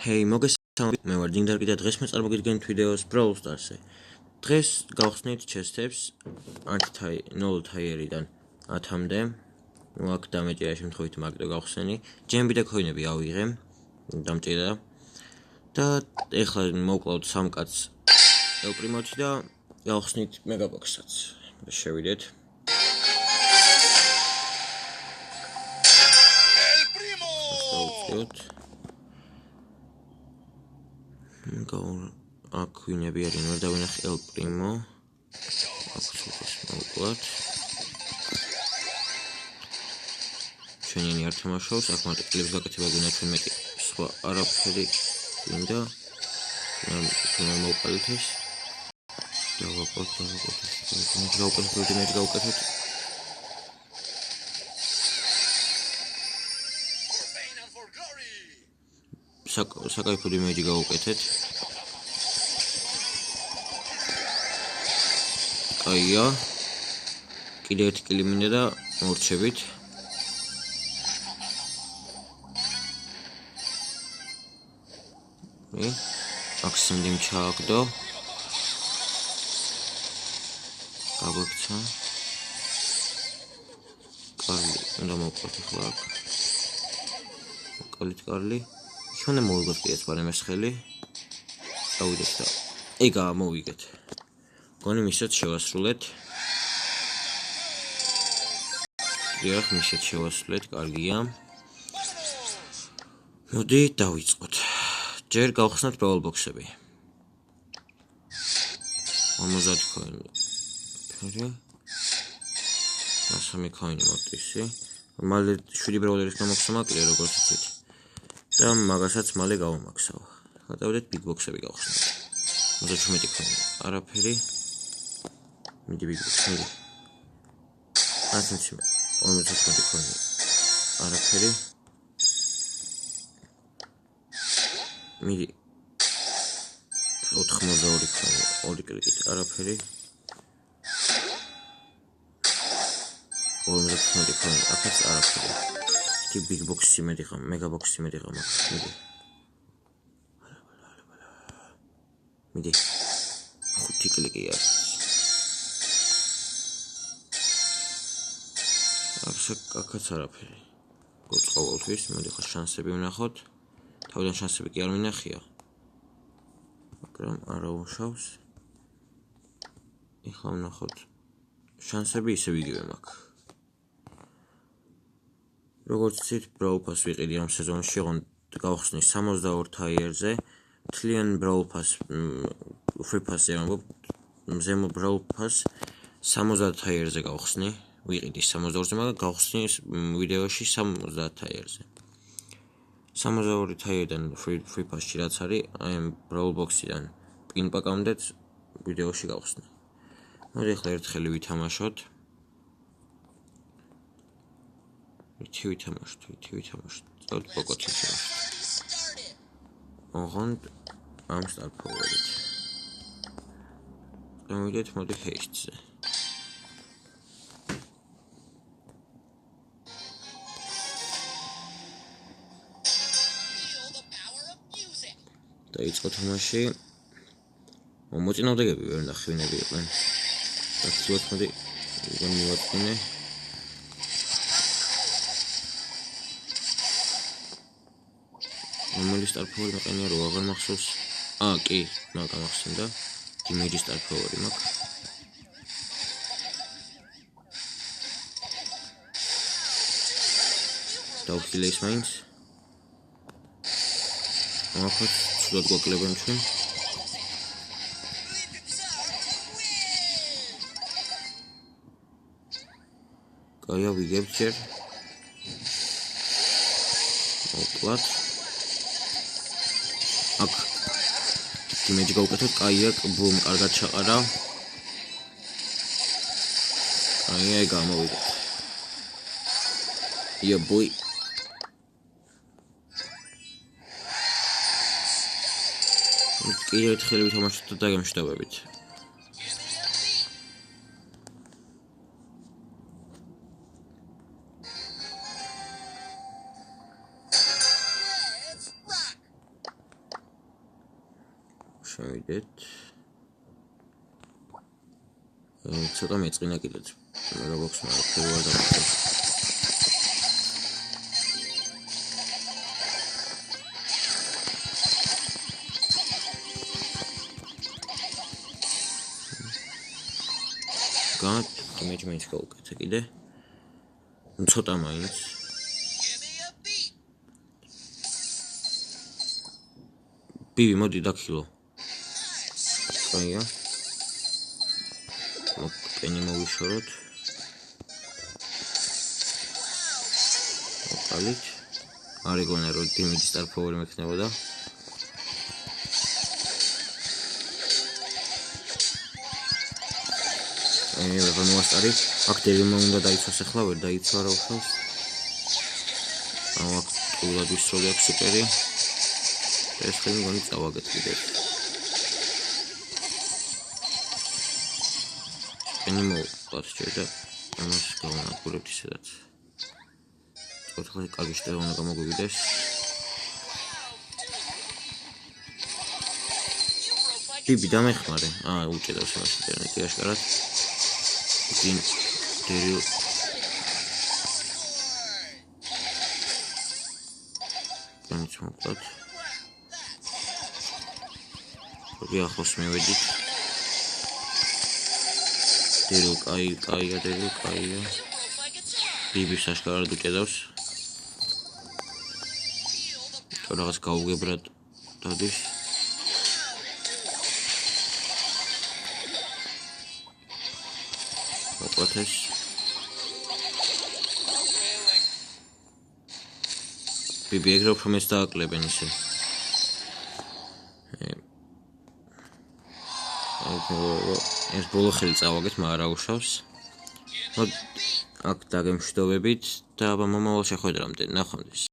Hey, მოგესალმებით, მე ვარ დინდარკი და დღეს მე წარმოგიდგენთ ვიდეოს Brawl Stars-ზე. დღეს გავხსნით ჩესტებს ნოლ თაიერიდან 10-მდე. აქ დამეჭირა შემთხვევით მაგდო გავხსენი. ჯემები და ქოინები ავიღე, დამჭირა. და ეხლა მოვკლავთ 3 კაცს ელ პრიმოთი და გავხსნით მეგაბოქსაც. შევიდეთ. ელ პრიმო! აქ ვინები არიან, ვერ დავინახე ელ პრიმო. აქ ცოტას მოვკლავთ. ჩვენი არ თამაშობს, აქ მარტო კლიპს გაკეთება გვინდა ჩვენ მეტი სხვა არაფერი გვინდა. მოვყალით ეს. გავუკეთეთ. საკაიფო იმეჯი გავუკეთეთ. აია. კიდე ერთი კილი მინდა და მორჩებით. აქსენდიმ ჩააგდო. გაგვექცა. კარლი, უნდა მოვყვეთ ახლა აქ. კარლი. შონა მოვიგოთ კიდეც პარემეს ხელი. წავიდეთ და ეგა მოვიგეთ. გონი მისცეთ შევასრულეთ. დიახ, მისცეთ შევასრულეთ, კარგია. მოდი დავიწყოთ. ჯერ გავხსნათ Brawl Box-ები. 50 ქოინი. ფერი. 3 ქოინი მოტისი. მალე 7 ბრაულერის გამოგცემ აკლია როგორც იცით. და მაგასაც მალე გავამაქსავ. გადავიდეთ Big Box-ები გავხსნათ. 17 ქოინი. არაფერი. მიდი Big Box-ები. 50 ქოინი. არაფერი. მიდი 82 ქოინი. 2 კლიკით არაფერი. 50 ქოინი. აქაც არაფერი. თი Big Box-ი მედიღამ, Mega Box-ი მედიღამ აქ. მიდი 5 კლიკი აქვს. აქაც არაფერი. გოწყობავთვის, მოდი ხა შანსები ვნახოთ. თავიდან შანსები კი არ მინახია. მაგრამ არა უშავს. ეხლა ვნახოთ. შანსები ისევ იგივე მაქვს. როგორც იცით, Brawl Pass ვიყიდი ამ სეზონში, ოღონდ გავხსნი 62 თაიერზე. თლიან Brawl Pass Free Pass-ზე ამბობ, ზემო Brawl Pass 70 თაიერზე გავხსნი. ვიყიდი 62-ზე, მაგრამ გავხსნი ვიდეოში 70 თაიერზე. 62 თაიერიდან Free Pass-ში რაც არის, აი ამ Brawl Box-იდან პინ პაკამდეც ვიდეოში გავხსნი. მოდი ახლა ერთხელი ვითამაშოთ. ვითამაშოთ. წავთ პოკოთი ვთამაშოთ. ოღონდ ამ Star Power-ით. წავიდეთ მოდი Haste-ზე. დაიწყო თამაში. მოწინააღმდეგეები ვერ ნახვინები იყვნენ. დაცვათ მოდი მივაწყინე. რომელი Star Power მაყენია რო აღარ მახსოვს. კი, მაგამახსენდა. იმეჯი Star Power-ი მაქვს. დავხილე ის მაინც. ახლა ცუდად გვაკლებენ ჩვენ. კაია ვიგებთ ჯერ. მოვკლათ. აქ იმეჯი გავუკეთოთ, კაია, ბუმ, კარგად ჩაყარა. აი გამოვიდა. ბოი. კიდევ ერთხელ ვითამაშოთ და დაგემშვიდობებით. შევიდეთ. ცოტა მეწყინა კიდეც. Roblox მაგრამ ვერ დავწერე. Got image main გავუკეთე კიდე. ცოტა მაინც. ბიბი მოდი დაქილო. აია. პენი მოვიშოროთ. ოპალით. არ ეგონა რომ დიმიჯი სტარფოვერი მექნებოდა. ვეღარ მოასწარი. აქტივი უნდა დაიცვას ახლა, ვერ დაიცვა რა უშავს. აქ თულად ვისროლი აქვს სუპერი. ეს ხელი მგონი წავაგეთ კიდე. პენი მოვყავთ შეიძლება ამას გავანადგურებთ ისედაც. ოთხი კარგი შტება უნდა გამოგვივიდეს. ბიბი დამეხმარე. უჭედავს მას ინტერნეტი აშკარად. Din Daryl Განიც მოკლად როგორი ახლოს მივედით Daryl კაია ბიბის აშკარად უჭედავს რაღაც გაუგებრად დადის მოყვათეს ბიბი ეგრე უფრო მეც დააკლებენ ისე ეს ბოლო ხელი წავაგეთ მაგრამ არ უშავს აქ დაგემშვიდობებით და აბა მომავალ შეხვედრამდე ნახვამდის